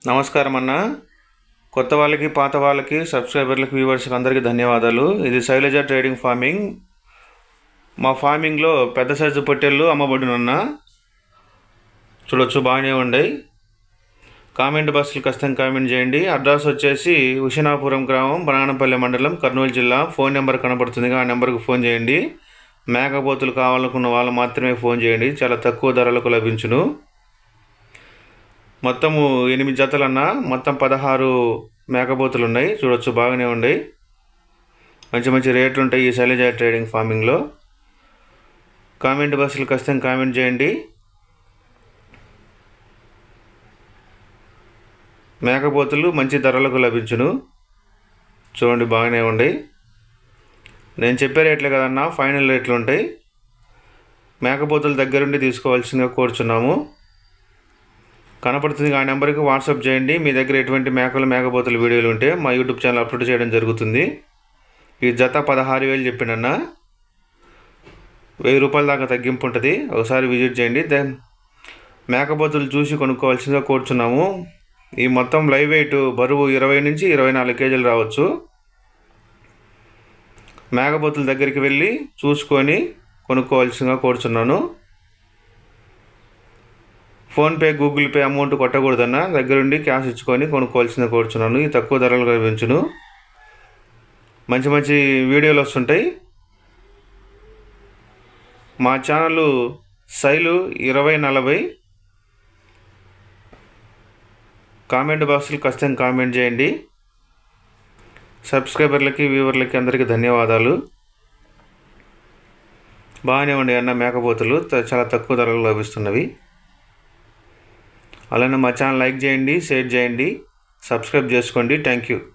నమస్కారం అన్న. కొత్త వాళ్ళకి పాత వాళ్ళకి సబ్స్క్రైబర్లకి వ్యూవర్స్కి అందరికీ ధన్యవాదాలు. ఇది శైలజ ట్రేడింగ్ ఫార్మింగ్. మా ఫార్మింగ్లో పెద్ద సైజు పొట్టేళ్ళు అమ్మబడినన్న చూడొచ్చు, బాగానే ఉన్నాయి. కామెంట్ బాక్స్లు ఖచ్చితంగా కామెంట్ చేయండి. అడ్రస్ వచ్చేసి ఉషినాపురం గ్రామం, బనానపల్లి మండలం, కర్నూలు జిల్లా. ఫోన్ నెంబర్ కనబడుతుంది, ఆ నెంబర్కి ఫోన్ చేయండి. మేకపోతులు కావాలనుకున్న వాళ్ళు మాత్రమే ఫోన్ చేయండి, చాలా తక్కువ ధరలకు లభించును. మొత్తము 8 జతలన్నా, మొత్తం 16 మేకపోతులు ఉన్నాయి. చూడొచ్చు, బాగానే ఉన్నాయి. మంచి మంచి రేట్లు ఉంటాయి ఈ శైలజ ట్రేడింగ్ ఫార్మింగ్లో. కామెంట్ బాక్స్లు ఖచ్చితంగా కామెంట్ చేయండి. మేకపోతులు మంచి ధరలకు లభించును. చూడండి, బాగానే ఉన్నాయి. నేను చెప్పే రేట్లే కదన్నా, ఫైనల్ రేట్లు ఉంటాయి. మేకపోతుల దగ్గరుండి తీసుకోవాల్సిందిగా కోరుచున్నాము. కనపడుతుంది, ఆ నెంబర్కి వాట్సాప్ చేయండి. మీ దగ్గర ఎటువంటి మేకపోతుల వీడియోలు ఉంటే మా యూట్యూబ్ ఛానల్ అప్లోడ్ చేయడం జరుగుతుంది. ఈ జత 16,000 చెప్పిండన్న. 1000 రూపాయల దాకా తగ్గింపు ఉంటుంది. ఒకసారి విజిట్ చేయండి. మేకపోతులు చూసి కొనుక్కోవాల్సిందిగా కోరుచున్నాము. ఈ మొత్తం లైవ్ వెయిట్ బరువు 20 నుంచి 24 కేజీలు రావచ్చు. మేకపోతుల దగ్గరికి వెళ్ళి చూసుకొని కొనుక్కోవాల్సిందిగా కోరుచున్నాను. ఫోన్పే, గూగుల్ పే అమౌంట్ కొట్టకూడదన్న, దగ్గరుండి క్యాష్ ఇచ్చుకొని కొనుక్కోవాల్సిందిగా కోరుచున్నాను. ఈ తక్కువ ధరలు లభించును. మంచి మంచి వీడియోలు వస్తుంటాయి. మా ఛానల్ శైలు 2040. కామెంట్ బాక్స్లు ఖచ్చితంగా కామెంట్ చేయండి. సబ్స్క్రైబర్లకి వ్యూవర్లకి అందరికీ ధన్యవాదాలు. బాగానే ఉండే అన్న మేకపోతులు, చాలా తక్కువ ధరలు లభిస్తున్నవి. అలానే మా ఛానల్ లైక్ చేయండి, షేర్ చేయండి, సబ్స్క్రైబ్ చేసుకోండి. Thank you.